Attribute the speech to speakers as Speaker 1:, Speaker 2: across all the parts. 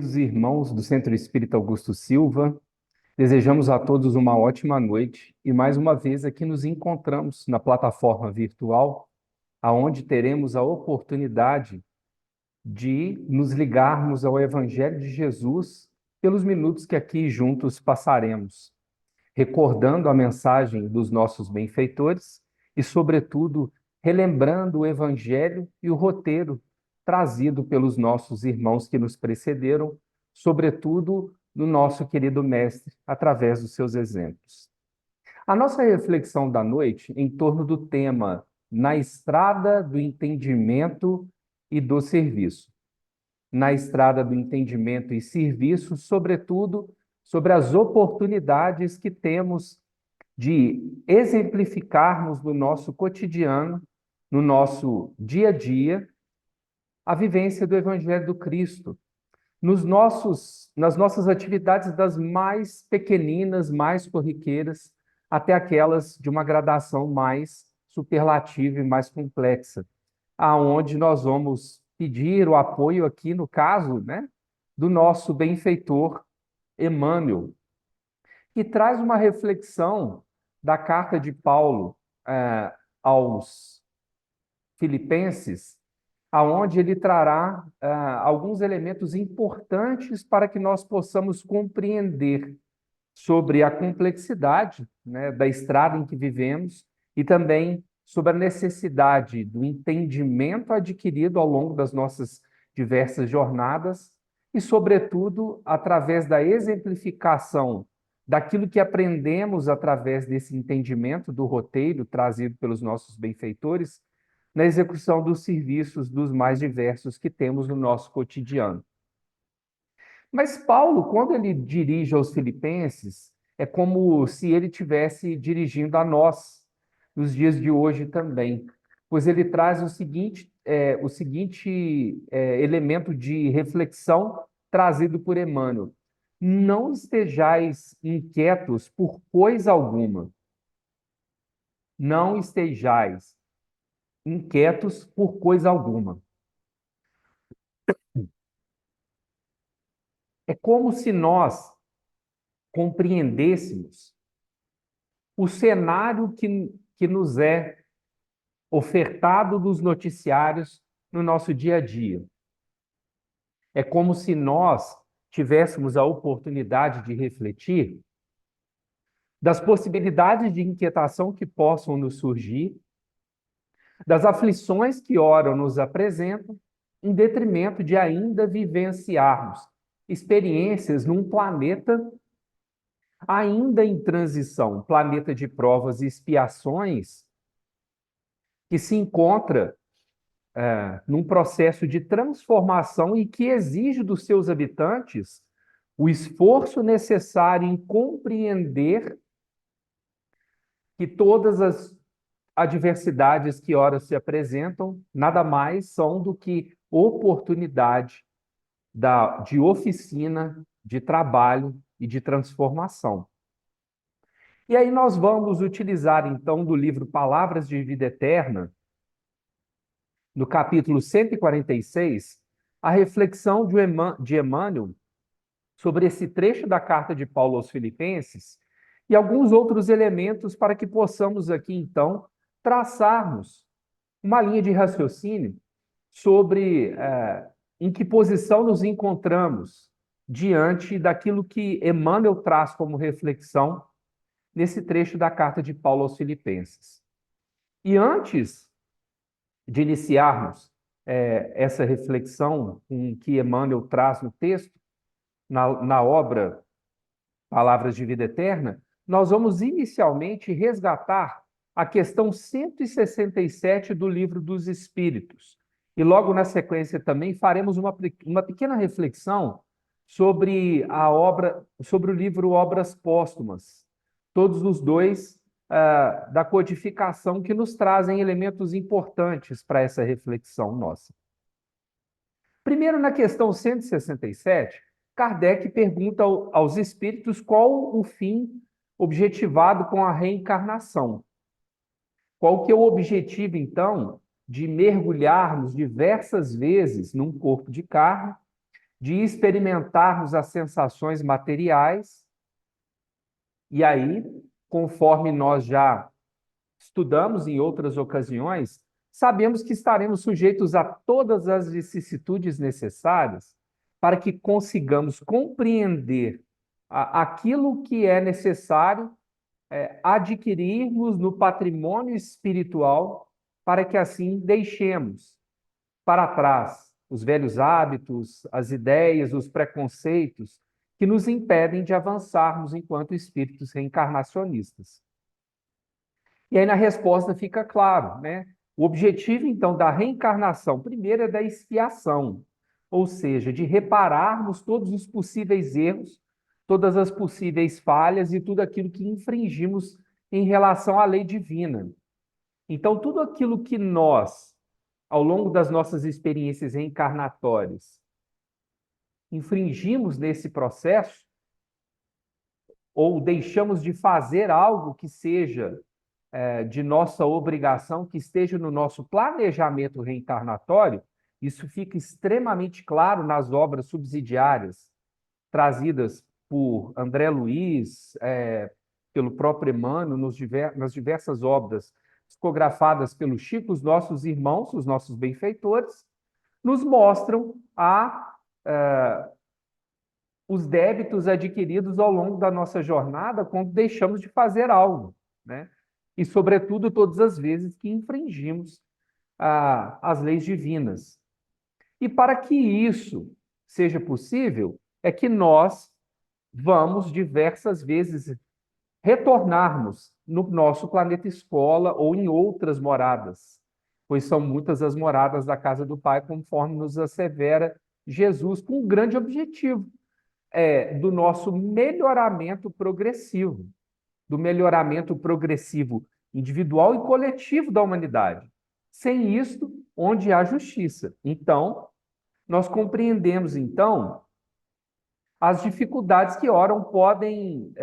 Speaker 1: Queridos irmãos do Centro Espírita Augusto Silva, desejamos a todos uma ótima noite e mais uma vez aqui nos encontramos na plataforma virtual, aonde teremos a oportunidade de nos ligarmos ao Evangelho de Jesus pelos minutos que aqui juntos passaremos, recordando a mensagem dos nossos benfeitores e, sobretudo, relembrando o Evangelho e o roteiro trazido pelos nossos irmãos que nos precederam, sobretudo no nosso querido Mestre, através dos seus exemplos. A nossa reflexão da noite em torno do tema Na Estrada do Entendimento e do Serviço. Na estrada do entendimento e serviço, sobretudo, sobre as oportunidades que temos de exemplificarmos no nosso cotidiano, no nosso dia a dia, a vivência do Evangelho do Cristo, nas nossas atividades das mais pequeninas, mais corriqueiras, até aquelas de uma gradação mais superlativa e mais complexa, aonde nós vamos pedir o apoio aqui, no caso, né, do nosso benfeitor Emmanuel, que traz uma reflexão da carta de Paulo aos Filipenses, aonde ele trará alguns elementos importantes para que nós possamos compreender sobre a complexidade, né, da estrada em que vivemos e também sobre a necessidade do entendimento adquirido ao longo das nossas diversas jornadas e, sobretudo, através da exemplificação daquilo que aprendemos através desse entendimento do roteiro trazido pelos nossos benfeitores, na execução dos serviços dos mais diversos que temos no nosso cotidiano. Mas Paulo, quando ele dirige aos Filipenses, é como se ele estivesse dirigindo a nós, nos dias de hoje também, pois ele traz o seguinte elemento de reflexão trazido por Emmanuel. Não estejais inquietos por coisa alguma. Não estejais inquietos por coisa alguma. É como se nós compreendêssemos o cenário que nos é ofertado dos noticiários no nosso dia a dia. É como se nós tivéssemos a oportunidade de refletir das possibilidades de inquietação que possam nos surgir, das aflições que ora nos apresentam, em detrimento de ainda vivenciarmos experiências num planeta ainda em transição, planeta de provas e expiações, que se encontra num processo de transformação e que exige dos seus habitantes o esforço necessário em compreender que todas as adversidades que ora se apresentam nada mais são do que oportunidade de oficina, de trabalho e de transformação. E aí nós vamos utilizar, então, do livro Palavras de Vida Eterna, no capítulo 146, a reflexão de Emmanuel sobre esse trecho da carta de Paulo aos Filipenses e alguns outros elementos para que possamos aqui, então, traçarmos uma linha de raciocínio sobre em que posição nos encontramos diante daquilo que Emmanuel traz como reflexão nesse trecho da carta de Paulo aos Filipenses. E antes de iniciarmos essa reflexão com que Emmanuel traz no texto, na obra Palavras de Vida Eterna, nós vamos inicialmente resgatar a questão 167 do Livro dos Espíritos. E logo na sequência também faremos uma pequena reflexão sobre sobre o livro Obras Póstumas, todos os dois da codificação que nos trazem elementos importantes para essa reflexão nossa. Primeiro, na questão 167, Kardec pergunta aos espíritos qual o fim objetivado com a reencarnação. Qual que é o objetivo, então, de mergulharmos diversas vezes num corpo de carne de experimentarmos as sensações materiais, e aí, conforme nós já estudamos em outras ocasiões, sabemos que estaremos sujeitos a todas as vicissitudes necessárias para que consigamos compreender aquilo que é necessário adquirirmos no patrimônio espiritual, para que assim deixemos para trás os velhos hábitos, as ideias, os preconceitos que nos impedem de avançarmos enquanto espíritos reencarnacionistas. E aí na resposta fica claro, né? O objetivo, então, da reencarnação, primeiro, é da expiação, ou seja, de repararmos todos os possíveis erros, todas as possíveis falhas e tudo aquilo que infringimos em relação à lei divina. Então, tudo aquilo que nós, ao longo das nossas experiências reencarnatórias, infringimos nesse processo, ou deixamos de fazer algo que seja de nossa obrigação, que esteja no nosso planejamento reencarnatório, isso fica extremamente claro nas obras subsidiárias trazidas por André Luiz, pelo próprio Emmanuel, nas diversas obras psicografadas pelos Chico, os nossos irmãos, os nossos benfeitores, nos mostram os débitos adquiridos ao longo da nossa jornada quando deixamos de fazer algo, né? E, sobretudo, todas as vezes que infringimos as leis divinas. E para que isso seja possível, é que nós vamos diversas vezes retornarmos no nosso planeta escola ou em outras moradas, pois são muitas as moradas da casa do Pai, conforme nos assevera Jesus, com um grande objetivo, do nosso melhoramento progressivo, do melhoramento progressivo individual e coletivo da humanidade. Sem isto, onde há justiça? Então, nós compreendemos, então, as dificuldades que, ora, podem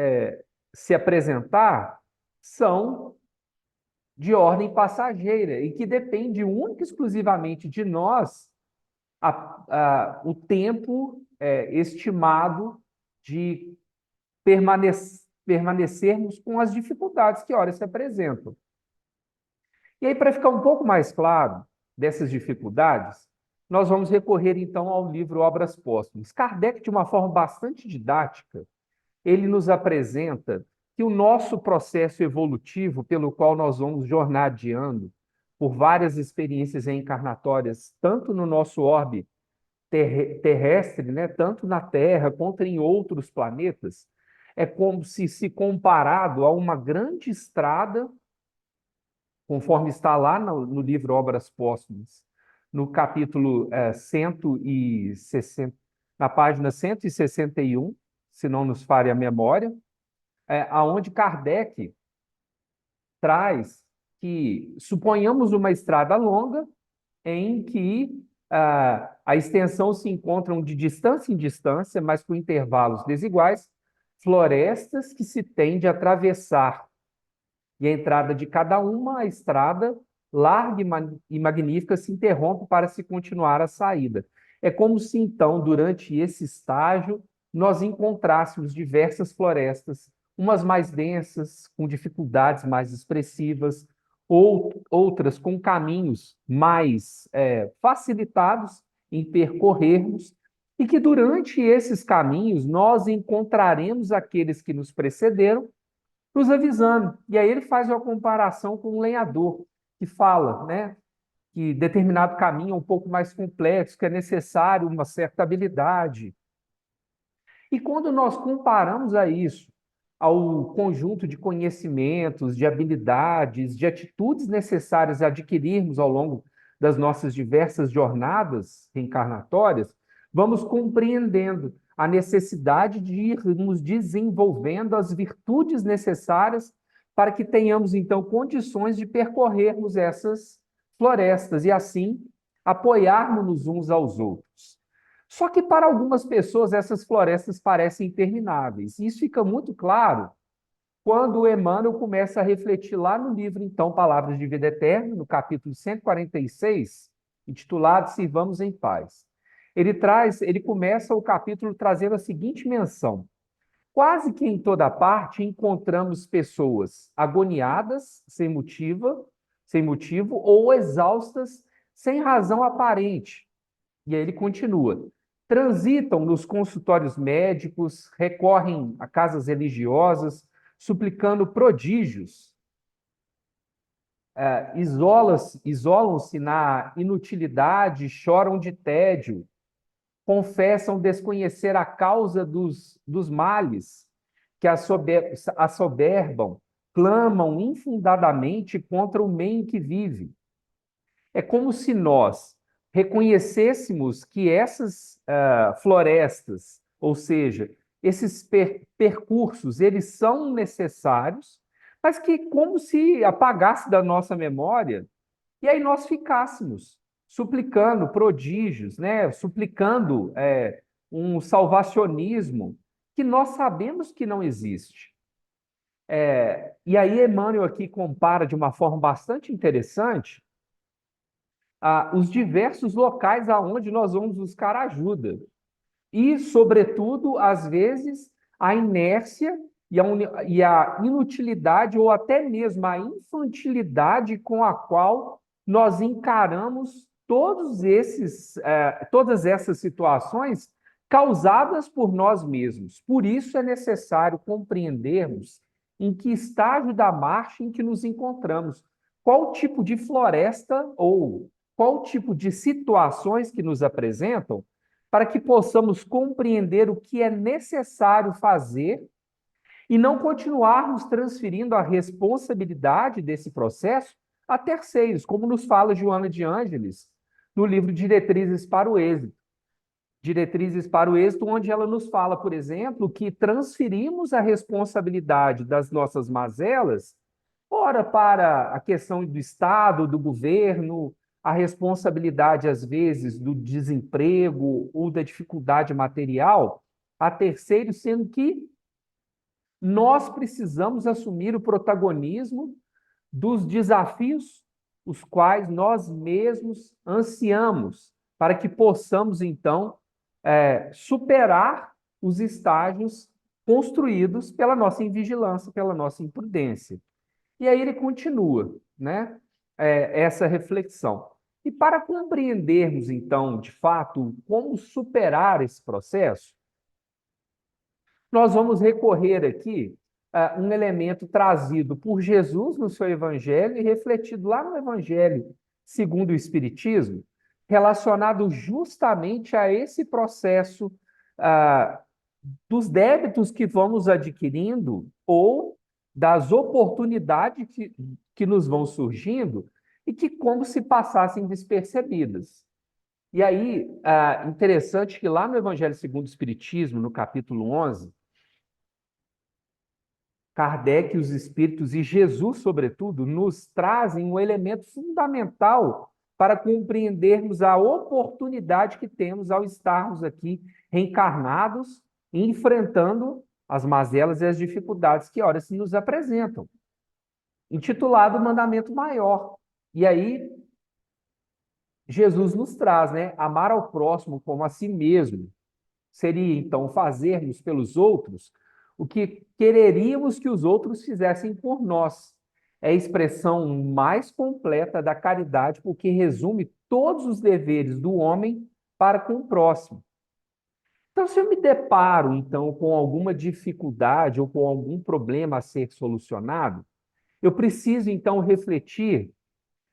Speaker 1: se apresentar são de ordem passageira e que depende única e exclusivamente de nós o tempo estimado de permanecermos com as dificuldades que, ora, se apresentam. E aí, para ficar um pouco mais claro dessas dificuldades, nós vamos recorrer, então, ao livro Obras Póstumas. Kardec, de uma forma bastante didática, ele nos apresenta que o nosso processo evolutivo, pelo qual nós vamos jornadeando por várias experiências reencarnatórias, tanto no nosso orbe terrestre, né, tanto na Terra quanto em outros planetas, é como se comparado a uma grande estrada, conforme está lá no livro Obras Póstumas, no capítulo 160, na página 161, se não nos falha a memória, aonde Kardec traz que suponhamos uma estrada longa em que a extensão se encontram de distância em distância, mas com intervalos desiguais, florestas que se tem de atravessar. E a entrada de cada uma, a estrada larga e magnífica se interrompe para se continuar a saída. É como se, então, durante esse estágio, nós encontrássemos diversas florestas, umas mais densas, com dificuldades mais expressivas, outras com caminhos mais facilitados em percorrermos, e que durante esses caminhos nós encontraremos aqueles que nos precederam, nos avisando. E aí ele faz uma comparação com um lenhador, que fala, né, que determinado caminho é um pouco mais complexo, que é necessário uma certa habilidade. E quando nós comparamos a isso, ao conjunto de conhecimentos, de habilidades, de atitudes necessárias a adquirirmos ao longo das nossas diversas jornadas reencarnatórias, vamos compreendendo a necessidade de irmos desenvolvendo as virtudes necessárias para que tenhamos, então, condições de percorrermos essas florestas e, assim, apoiarmos uns aos outros. Só que para algumas pessoas essas florestas parecem intermináveis. E isso fica muito claro quando o Emmanuel começa a refletir lá no livro, então, Palavras de Vida Eterna, no capítulo 146, intitulado Sirvamos em Paz. ele começa o capítulo trazendo a seguinte menção: quase que em toda parte encontramos pessoas agoniadas, sem motivo, ou exaustas, sem razão aparente. E aí ele continua: transitam nos consultórios médicos, recorrem a casas religiosas, suplicando prodígios, isolam-se na inutilidade, choram de tédio, confessam desconhecer a causa dos males que assoberbam, clamam infundadamente contra o meio em que vive. É como se nós reconhecêssemos que essas florestas, ou seja, esses percursos, eles são necessários, mas que como se apagasse da nossa memória, e aí nós ficássemos suplicando prodígios, né? Suplicando um salvacionismo que nós sabemos que não existe. E aí Emmanuel aqui compara de uma forma bastante interessante os diversos locais aonde nós vamos buscar ajuda. E, sobretudo, às vezes, a inércia e a inutilidade ou até mesmo a infantilidade com a qual nós encaramos todas essas situações causadas por nós mesmos. Por isso é necessário compreendermos em que estágio da marcha em que nos encontramos, qual tipo de floresta ou qual tipo de situações que nos apresentam, para que possamos compreender o que é necessário fazer e não continuarmos transferindo a responsabilidade desse processo a terceiros, como nos fala Joana de Ângeles no livro Diretrizes para o Êxito. Diretrizes para o Êxito, onde ela nos fala, por exemplo, que transferimos a responsabilidade das nossas mazelas, ora para a questão do Estado, do governo, a responsabilidade, às vezes, do desemprego ou da dificuldade material a terceiros, sendo que nós precisamos assumir o protagonismo dos desafios os quais nós mesmos ansiamos, para que possamos, então, superar os estágios construídos pela nossa invigilância, pela nossa imprudência. E aí ele continua, né, essa reflexão. E para compreendermos, então, de fato, como superar esse processo, nós vamos recorrer aqui a um elemento trazido por Jesus no seu Evangelho e refletido lá no Evangelho segundo o Espiritismo, relacionado justamente a esse processo dos débitos que vamos adquirindo ou das oportunidades que nos vão surgindo e que como se passassem despercebidas. E aí, interessante que lá no Evangelho segundo o Espiritismo, no capítulo 11, Kardec, os Espíritos e Jesus, sobretudo, nos trazem um elemento fundamental para compreendermos a oportunidade que temos ao estarmos aqui reencarnados, enfrentando as mazelas e as dificuldades que, ora, se nos apresentam. Intitulado Mandamento Maior. E aí, Jesus nos traz, né? Amar ao próximo como a si mesmo. Seria, então, fazermos pelos outros o que quereríamos que os outros fizessem por nós. É a expressão mais completa da caridade, porque resume todos os deveres do homem para com o próximo. Então, se eu me deparo, então, com alguma dificuldade ou com algum problema a ser solucionado, eu preciso, então, refletir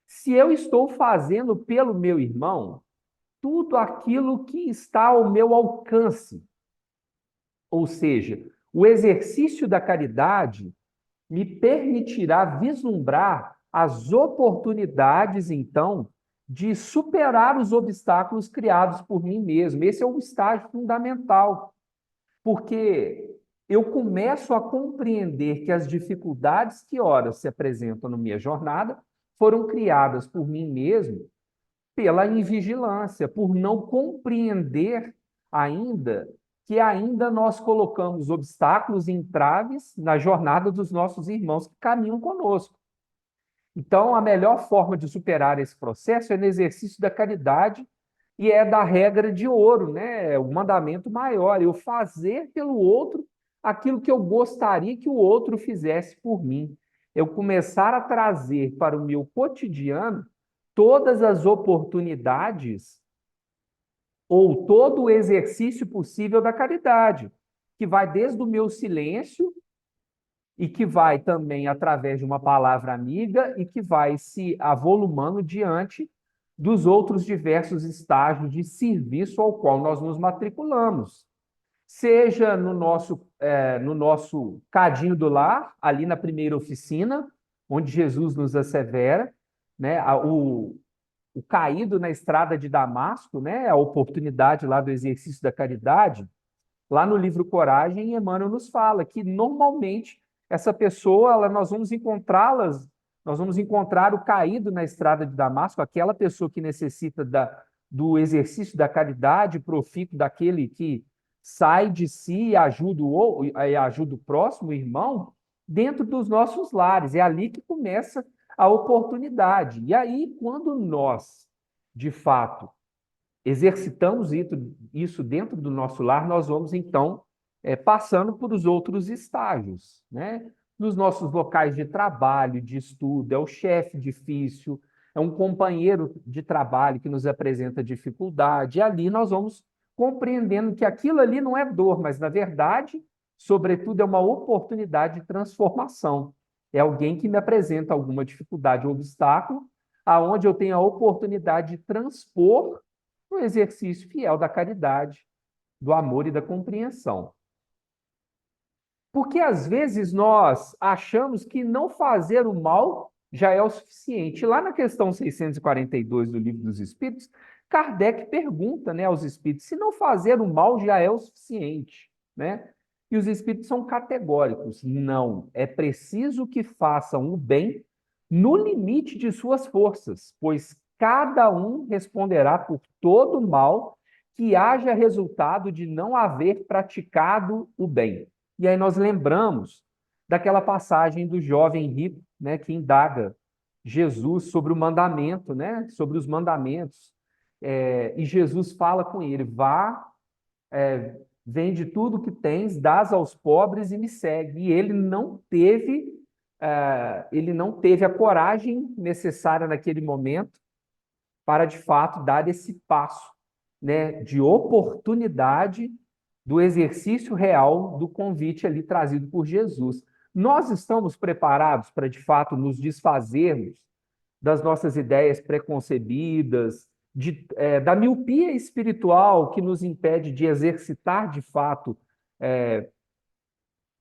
Speaker 1: se eu estou fazendo pelo meu irmão tudo aquilo que está ao meu alcance. Ou seja, o exercício da caridade me permitirá vislumbrar as oportunidades, então, de superar os obstáculos criados por mim mesmo. Esse é um estágio fundamental, porque eu começo a compreender que as dificuldades que, ora, se apresentam na minha jornada foram criadas por mim mesmo pela invigilância, por não compreender ainda que ainda nós colocamos obstáculos e entraves na jornada dos nossos irmãos que caminham conosco. Então, a melhor forma de superar esse processo é no exercício da caridade, e é da regra de ouro, né? O mandamento maior, eu fazer pelo outro aquilo que eu gostaria que o outro fizesse por mim. Eu começar a trazer para o meu cotidiano todas as oportunidades ou todo o exercício possível da caridade, que vai desde o meu silêncio e que vai também através de uma palavra amiga e que vai se avolumando diante dos outros diversos estágios de serviço ao qual nós nos matriculamos. Seja no nosso cadinho do lar, ali na primeira oficina, onde Jesus nos assevera, né, o caído na estrada de Damasco, né, a oportunidade lá do exercício da caridade, lá no livro Coragem, Emmanuel nos fala que normalmente essa pessoa, nós vamos encontrá-las, nós vamos encontrar o caído na estrada de Damasco, aquela pessoa que necessita do exercício da caridade profícuo daquele que sai de si e ajuda o próximo, o irmão, dentro dos nossos lares. É ali que começa a oportunidade. E aí, quando nós, de fato, exercitamos isso dentro do nosso lar, nós vamos, então, passando por os outros estágios, né? Nos nossos locais de trabalho, de estudo, é o chefe difícil, é um companheiro de trabalho que nos apresenta dificuldade, e ali nós vamos compreendendo que aquilo ali não é dor, mas, na verdade, sobretudo, é uma oportunidade de transformação. É alguém que me apresenta alguma dificuldade ou obstáculo, aonde eu tenho a oportunidade de transpor no exercício fiel da caridade, do amor e da compreensão. Porque às vezes nós achamos que não fazer o mal já é o suficiente. Lá na questão 642 do Livro dos Espíritos, Kardec pergunta, né, aos espíritos se não fazer o mal já é o suficiente, né? E os espíritos são categóricos. Não, é preciso que façam o bem no limite de suas forças, pois cada um responderá por todo o mal que haja resultado de não haver praticado o bem. E aí nós lembramos daquela passagem do jovem rico, né, que indaga Jesus sobre o mandamento, né, sobre os mandamentos. E Jesus fala com ele: vá, vende tudo que tens, dás aos pobres e me segue. E ele não teve a coragem necessária naquele momento para, de fato, dar esse passo, né, de oportunidade do exercício real do convite ali trazido por Jesus. Nós estamos preparados para, de fato, nos desfazermos das nossas ideias preconcebidas, da miopia espiritual que nos impede de exercitar, de fato,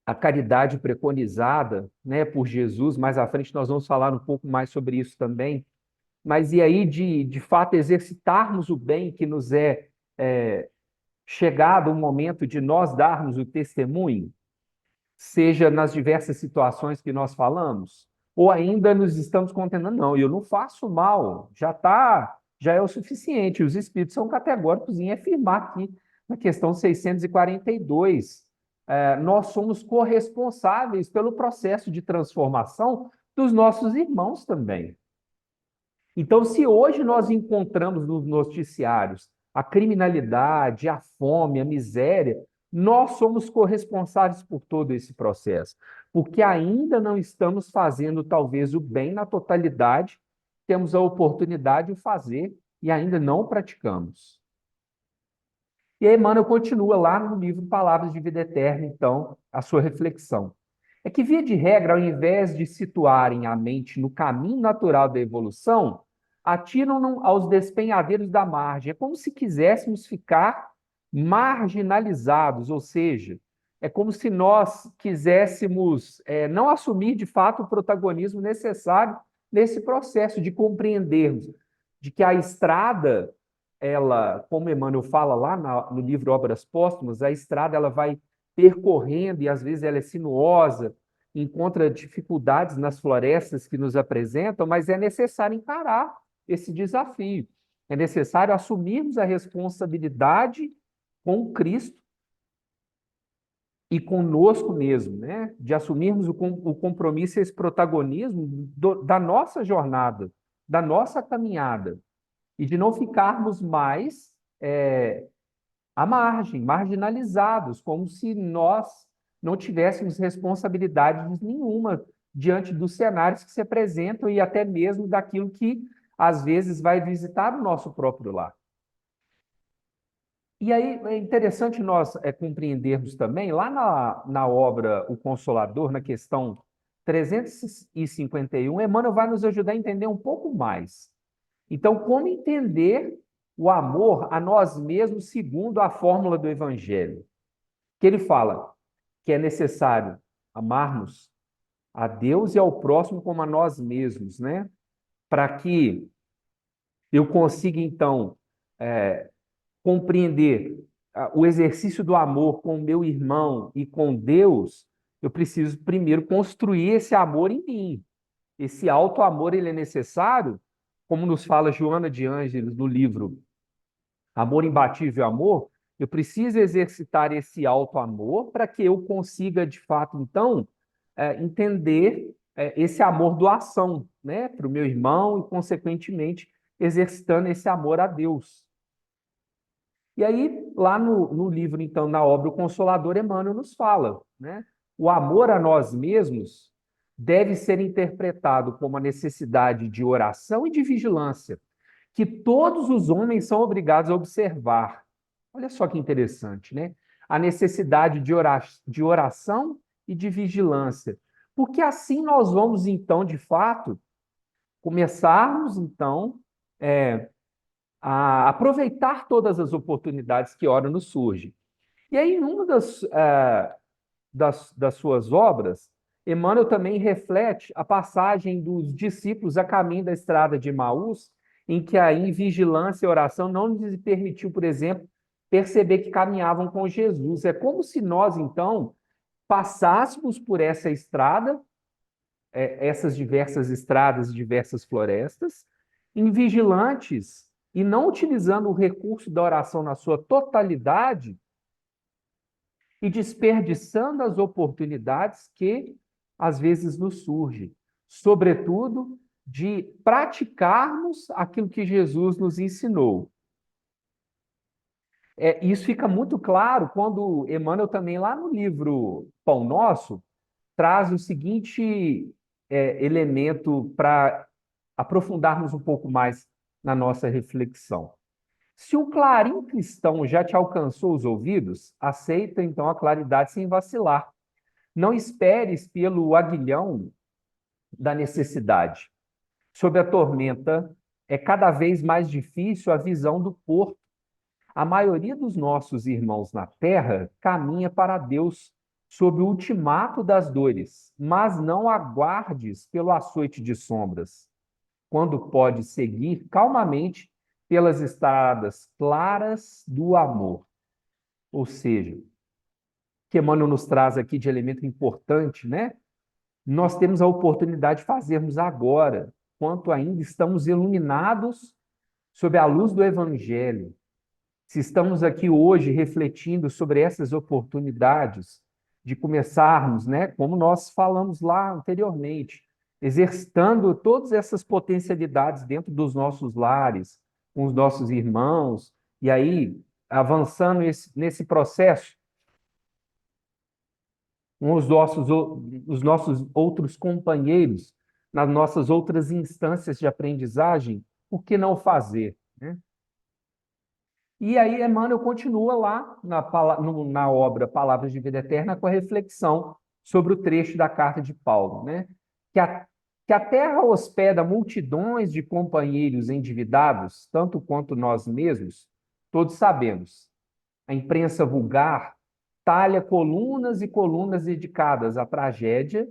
Speaker 1: a caridade preconizada, né, por Jesus. Mais à frente nós vamos falar um pouco mais sobre isso também. Mas e aí, de fato, exercitarmos o bem que nos é chegado o momento de nós darmos o testemunho, seja nas diversas situações que nós falamos, ou ainda nos estamos condenando, não, eu não faço mal, já é o suficiente. Os espíritos são categóricos em afirmar aqui na questão 642, nós somos corresponsáveis pelo processo de transformação dos nossos irmãos também. Então, se hoje nós encontramos nos noticiários a criminalidade, a fome, a miséria, nós somos corresponsáveis por todo esse processo, porque ainda não estamos fazendo talvez o bem na totalidade, temos a oportunidade de fazer e ainda não praticamos. E aí, Emmanuel continua lá no livro Palavras de Vida Eterna, então, a sua reflexão. É que, via de regra, ao invés de situarem a mente no caminho natural da evolução, atiram-no aos despenhadeiros da margem. É como se quiséssemos ficar marginalizados, ou seja, é como se nós quiséssemos não assumir, de fato, o protagonismo necessário nesse processo de compreendermos de que a estrada, ela, como Emmanuel fala lá no livro Obras Póstumas, a estrada ela vai percorrendo e às vezes ela é sinuosa, encontra dificuldades nas florestas que nos apresentam, mas é necessário encarar esse desafio. É necessário assumirmos a responsabilidade com Cristo e conosco mesmo, né? De assumirmos o compromisso e esse protagonismo da nossa jornada, da nossa caminhada. e de não ficarmos mais à margem, marginalizados, como se nós não tivéssemos responsabilidade nenhuma diante dos cenários que se apresentam e até mesmo daquilo que, às vezes, vai visitar o nosso próprio lar. E aí é interessante nós compreendermos também, lá na obra O Consolador, na questão 351, Emmanuel vai nos ajudar a entender um pouco mais. Então, como entender o amor a nós mesmos segundo a fórmula do Evangelho? Que ele fala que é necessário amarmos a Deus e ao próximo como a nós mesmos, né? Para que eu consiga, então, compreender o exercício do amor com o meu irmão e com Deus, eu preciso primeiro construir esse amor em mim. Esse auto-amor, ele é necessário, como nos fala Joana de Ângeles no livro Amor Imbatível Amor, eu preciso exercitar esse auto-amor para que eu consiga, de fato, então, entender esse amor doação, né, para o meu irmão e, consequentemente, exercitando esse amor a Deus. E aí, lá no livro, então, na obra O Consolador, Emmanuel nos fala, né? O amor a nós mesmos deve ser interpretado como a necessidade de oração e de vigilância, que todos os homens são obrigados a observar. Olha só que interessante, né? A necessidade de oração e de vigilância. Porque assim nós vamos, então, de fato, começarmos, então, a aproveitar todas as oportunidades que ora nos surgem. E aí, em uma das suas obras, Emmanuel também reflete a passagem dos discípulos a caminho da estrada de Emaús, em que a invigilância e oração não lhes permitiu, por exemplo, perceber que caminhavam com Jesus. É como se nós, então, passássemos por essa estrada, essas diversas estradas, diversas florestas, invigilantes e não utilizando o recurso da oração na sua totalidade e desperdiçando as oportunidades que às vezes nos surgem, sobretudo de praticarmos aquilo que Jesus nos ensinou. Isso fica muito claro quando Emmanuel também, lá no livro Pão Nosso, traz o seguinte elemento para aprofundarmos um pouco mais na nossa reflexão. Se o clarim cristão já te alcançou os ouvidos, aceita então a claridade sem vacilar. Não esperes pelo aguilhão da necessidade. Sob a tormenta, é cada vez mais difícil a visão do porto. A maioria dos nossos irmãos na terra caminha para Deus sob o ultimato das dores, mas não aguardes pelo açoite de sombras, quando pode seguir calmamente pelas estradas claras do amor. Ou seja, que Emmanuel nos traz aqui de elemento importante, né? Nós temos a oportunidade de fazermos agora, quanto ainda estamos iluminados sob a luz do Evangelho. Se estamos aqui hoje refletindo sobre essas oportunidades de começarmos, né, como nós falamos lá anteriormente, exercitando todas essas potencialidades dentro dos nossos lares, com os nossos irmãos, e aí avançando nesse processo com os nossos outros companheiros, nas nossas outras instâncias de aprendizagem, por que não fazer, né? E aí Emmanuel continua lá na obra Palavras de Vida Eterna com a reflexão sobre o trecho da carta de Paulo, né? Que a terra hospeda multidões de companheiros endividados, tanto quanto nós mesmos, todos sabemos. A imprensa vulgar talha colunas e colunas dedicadas à tragédia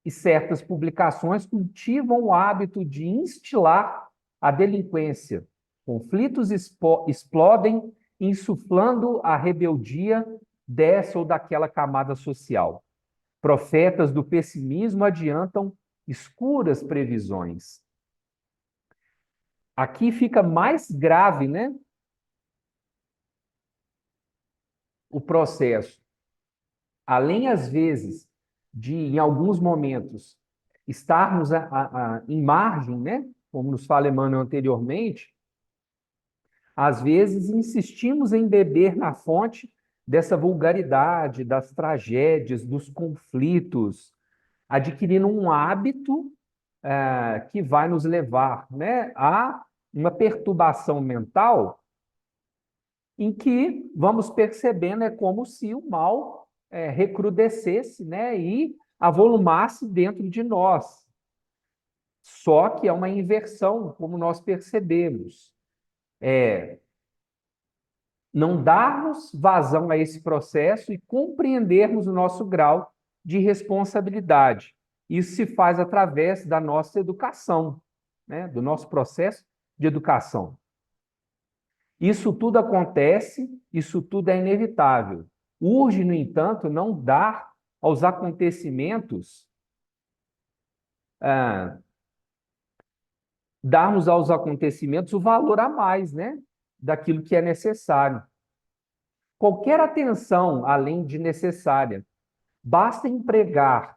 Speaker 1: e certas publicações cultivam o hábito de instilar a delinquência. Conflitos explodem, insuflando a rebeldia dessa ou daquela camada social. Profetas do pessimismo adiantam escuras previsões. Aqui fica mais grave, né, o processo. Além, às vezes, de, em alguns momentos, estarmos em margem, né, como nos fala Emmanuel anteriormente, Às vezes, insistimos em beber na fonte dessa vulgaridade, das tragédias, dos conflitos, adquirindo um hábito que vai nos levar, né, a uma perturbação mental em que vamos percebendo como se o mal recrudescesse, né, e avolumasse dentro de nós. Só que é uma inversão, como nós percebemos. Não darmos vazão a esse processo e compreendermos o nosso grau de responsabilidade. Isso se faz através da nossa educação, né, do nosso processo de educação. Isso tudo acontece, isso tudo é inevitável. Urge, no entanto, não dar aos acontecimentos, darmos aos acontecimentos o valor a mais, né, daquilo que é necessário. Qualquer atenção além de necessária, basta empregar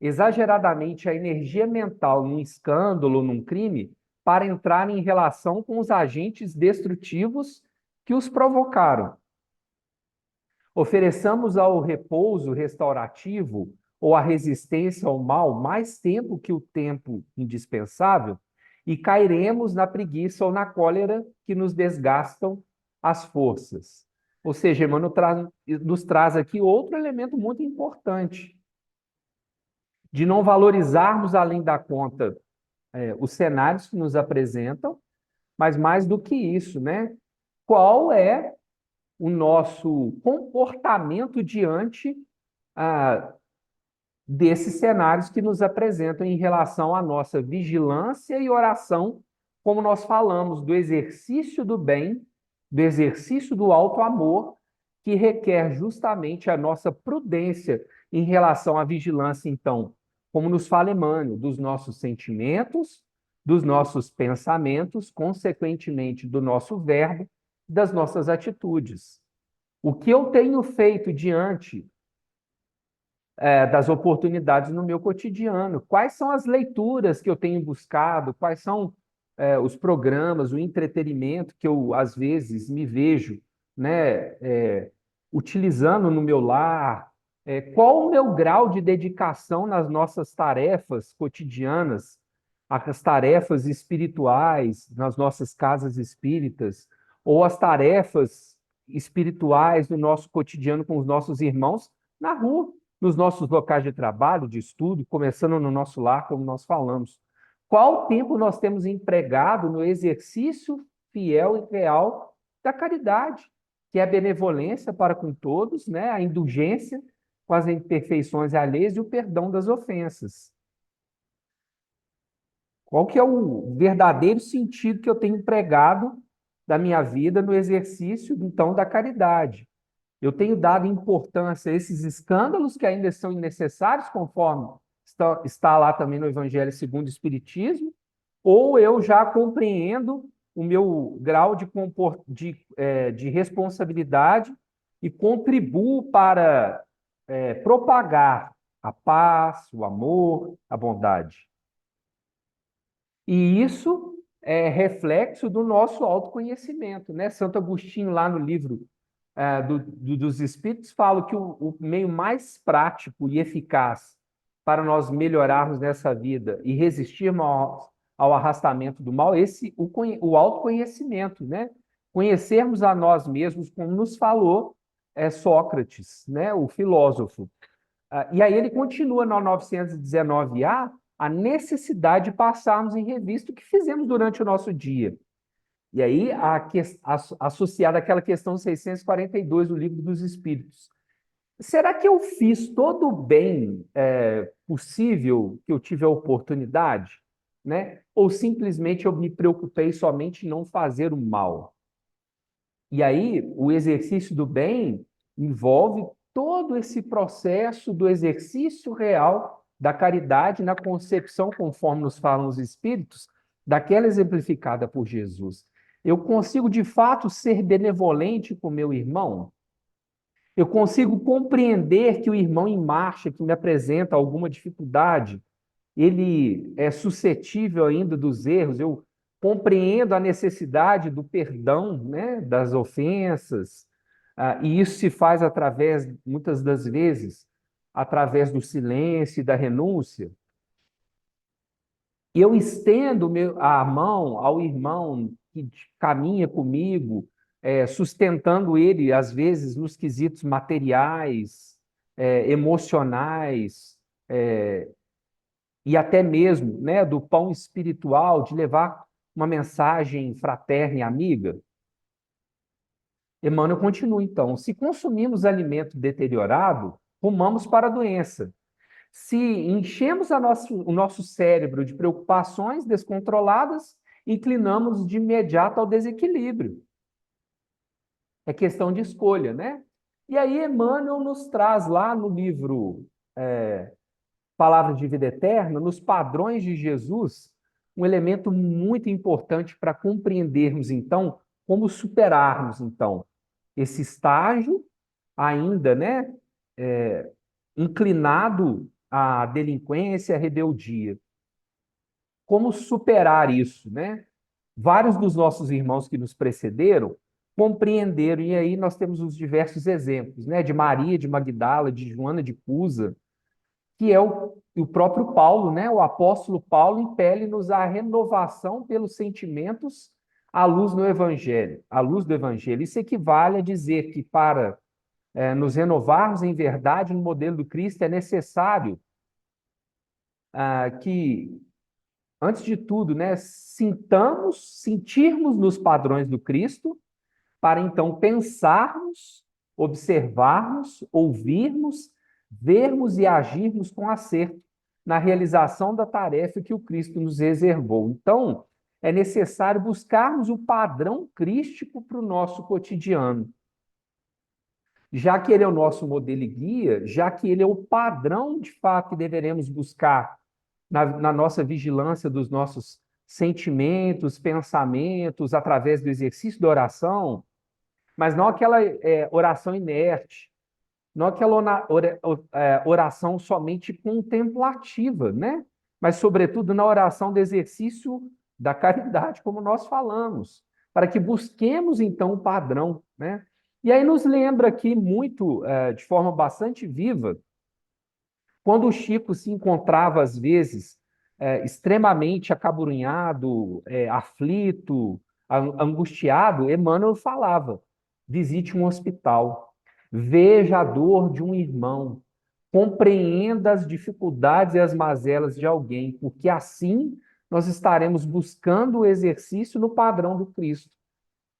Speaker 1: exageradamente a energia mental num escândalo, num crime, para entrar em relação com os agentes destrutivos que os provocaram. Ofereçamos ao repouso restaurativo ou à resistência ao mal mais tempo que o tempo indispensável e cairemos na preguiça ou na cólera que nos desgastam as forças. Ou seja, Emmanuel nos traz aqui outro elemento muito importante, de não valorizarmos além da conta os cenários que nos apresentam, mas mais do que isso, né? Qual é o nosso comportamento diante desses cenários que nos apresentam em relação à nossa vigilância e oração, como nós falamos, do exercício do bem, do exercício do alto amor, que requer justamente a nossa prudência em relação à vigilância, então, como nos fala Emmanuel, dos nossos sentimentos, dos nossos pensamentos, consequentemente do nosso verbo, das nossas atitudes. O que eu tenho feito diante das oportunidades no meu cotidiano? Quais são as leituras que eu tenho buscado? Quais são os programas, o entretenimento que eu, às vezes, me vejo, né, utilizando no meu lar? Qual o meu grau de dedicação nas nossas tarefas cotidianas, as tarefas espirituais, nas nossas casas espíritas, ou as tarefas espirituais do nosso cotidiano com os nossos irmãos na rua, nos nossos locais de trabalho, de estudo, começando no nosso lar, como nós falamos. Qual tempo nós temos empregado no exercício fiel e real da caridade, que é a benevolência para com todos, né? A indulgência com as imperfeições alheias e o perdão das ofensas. Qual que é o verdadeiro sentido que eu tenho empregado da minha vida no exercício, então, da caridade? Eu tenho dado importância a esses escândalos que ainda são necessários, conforme está lá também no Evangelho segundo o Espiritismo, ou eu já compreendo o meu grau de responsabilidade e contribuo para propagar a paz, o amor, a bondade. E isso é reflexo do nosso autoconhecimento, né? Santo Agostinho, lá no livro dos Espíritos, fala que o meio mais prático e eficaz para nós melhorarmos nessa vida e resistirmos ao arrastamento do mal, o autoconhecimento, né? Conhecermos a nós mesmos, como nos falou Sócrates, né? O filósofo. E aí ele continua no 919A a necessidade de passarmos em revista o que fizemos durante o nosso dia. E aí, associada àquela questão 642 do Livro dos Espíritos. Será que eu fiz todo o bem possível que eu tive a oportunidade? Né? Ou simplesmente eu me preocupei somente em não fazer o mal? E aí, o exercício do bem envolve todo esse processo do exercício real da caridade na concepção, conforme nos falam os Espíritos, daquela exemplificada por Jesus. Eu consigo, de fato, ser benevolente com meu irmão? Eu consigo compreender que o irmão em marcha, que me apresenta alguma dificuldade, ele é suscetível ainda dos erros, eu compreendo a necessidade do perdão, né, das ofensas, e isso se faz através, muitas das vezes, através do silêncio e da renúncia. E eu estendo a mão ao irmão que caminha comigo, sustentando ele, às vezes, nos quesitos materiais, emocionais, e até mesmo, né, do pão espiritual, de levar uma mensagem fraterna e amiga. Emmanuel continua, então: se consumimos alimento deteriorado, rumamos para a doença. Se enchemos o nosso cérebro de preocupações descontroladas, inclinamos de imediato ao desequilíbrio. É questão de escolha, né? E aí Emmanuel nos traz lá no livro Palavras de Vida Eterna, nos padrões de Jesus, um elemento muito importante para compreendermos, então, como superarmos, então, esse estágio ainda, né, inclinado à delinquência, à rebeldia. Como superar isso, né? Vários dos nossos irmãos que nos precederam compreenderam, e aí nós temos os diversos exemplos, né? De Maria, de Magdala, de Joana de Cusa, que é o próprio Paulo, né? O apóstolo Paulo impele-nos à renovação pelos sentimentos à luz no Evangelho, à luz do Evangelho. Isso equivale a dizer que para nos renovarmos em verdade no modelo do Cristo é necessário que, antes de tudo, né, sentirmos nos padrões do Cristo, para então pensarmos, observarmos, ouvirmos, vermos e agirmos com acerto na realização da tarefa que o Cristo nos reservou. Então, é necessário buscarmos o padrão crístico para o nosso cotidiano. Já que ele é o nosso modelo e guia, já que ele é o padrão de fato que deveremos buscar na nossa vigilância dos nossos sentimentos, pensamentos, através do exercício da oração, mas não aquela oração inerte, não aquela oração somente contemplativa, né? Mas, sobretudo, na oração do exercício da caridade, como nós falamos, para que busquemos, então, o padrão, né? E aí nos lembra aqui muito, de forma bastante viva, quando o Chico se encontrava, às vezes, extremamente acabrunhado, aflito, angustiado, Emmanuel falava: visite um hospital, veja a dor de um irmão, compreenda as dificuldades e as mazelas de alguém, porque assim nós estaremos buscando o exercício no padrão do Cristo,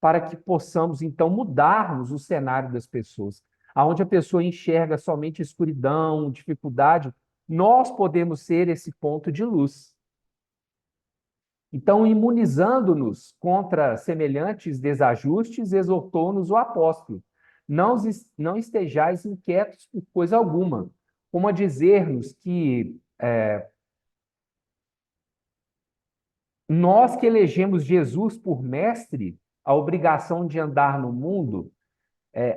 Speaker 1: para que possamos, então, mudarmos o cenário das pessoas. Aonde a pessoa enxerga somente escuridão, dificuldade, nós podemos ser esse ponto de luz. Então, imunizando-nos contra semelhantes desajustes, exortou-nos o apóstolo: não estejais inquietos por coisa alguma, como a dizer-nos que nós que elegemos Jesus por mestre, a obrigação de andar no mundo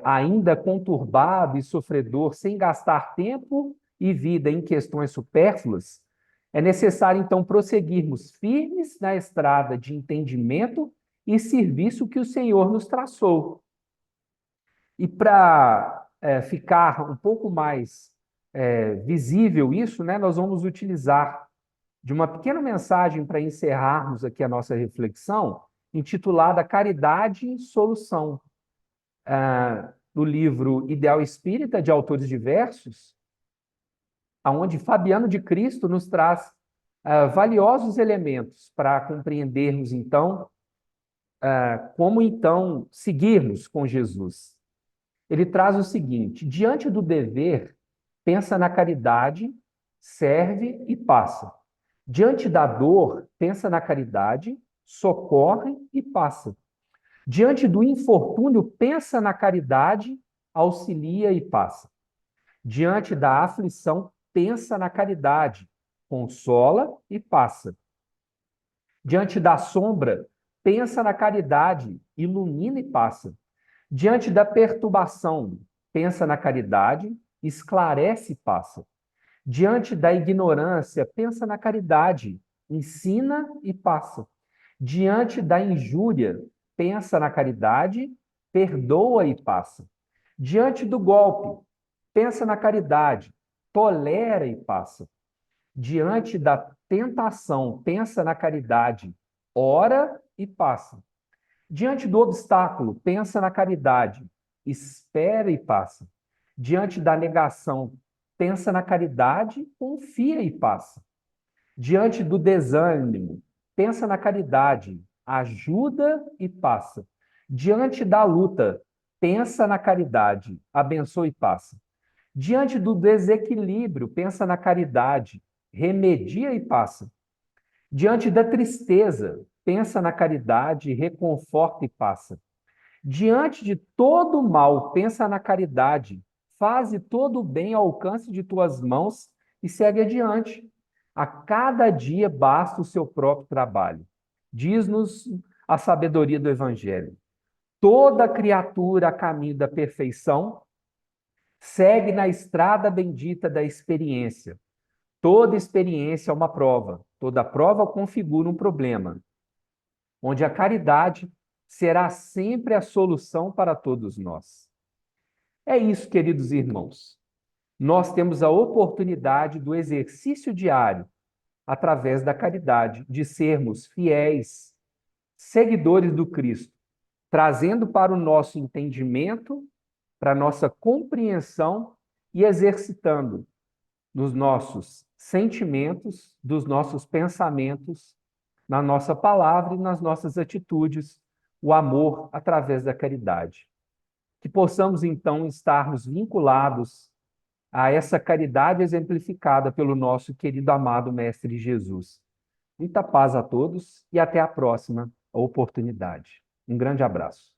Speaker 1: ainda conturbado e sofredor, sem gastar tempo e vida em questões supérfluas, é necessário, então, prosseguirmos firmes na estrada de entendimento e serviço que o Senhor nos traçou. E para ficar um pouco mais visível isso, né, nós vamos utilizar de uma pequena mensagem para encerrarmos aqui a nossa reflexão, intitulada Caridade e Solução, do livro Ideal Espírita, de autores diversos, onde Fabiano de Cristo nos traz valiosos elementos para compreendermos, então, como, então, seguirmos com Jesus. Ele traz o seguinte: diante do dever, pensa na caridade, serve e passa. Diante da dor, pensa na caridade, socorre e passa. Diante do infortúnio, pensa na caridade, auxilia e passa. Diante da aflição, pensa na caridade, consola e passa. Diante da sombra, pensa na caridade, ilumina e passa. Diante da perturbação, pensa na caridade, esclarece e passa. Diante da ignorância, pensa na caridade, ensina e passa. Diante da injúria, pensa na caridade, perdoa e passa. Diante do golpe, pensa na caridade, tolera e passa. Diante da tentação, pensa na caridade, ora e passa. Diante do obstáculo, pensa na caridade, espera e passa. Diante da negação, pensa na caridade, confia e passa. Diante do desânimo, pensa na caridade, ajuda e passa. Diante da luta, pensa na caridade, abençoa e passa. Diante do desequilíbrio, pensa na caridade, remedia e passa. Diante da tristeza, pensa na caridade, reconforta e passa. Diante de todo o mal, pensa na caridade, faze todo o bem ao alcance de tuas mãos e segue adiante. A cada dia basta o seu próprio trabalho. Diz-nos a sabedoria do Evangelho. Toda criatura a caminho da perfeição segue na estrada bendita da experiência. Toda experiência é uma prova, toda prova configura um problema, onde a caridade será sempre a solução para todos nós. É isso, queridos irmãos. Nós temos a oportunidade do exercício diário, através da caridade, de sermos fiéis, seguidores do Cristo, trazendo para o nosso entendimento, para a nossa compreensão e exercitando nos nossos sentimentos, dos nossos pensamentos, na nossa palavra e nas nossas atitudes, o amor através da caridade. Que possamos, então, estarmos vinculados a essa caridade exemplificada pelo nosso querido amado Mestre Jesus. Muita paz a todos e até a próxima oportunidade. Um grande abraço.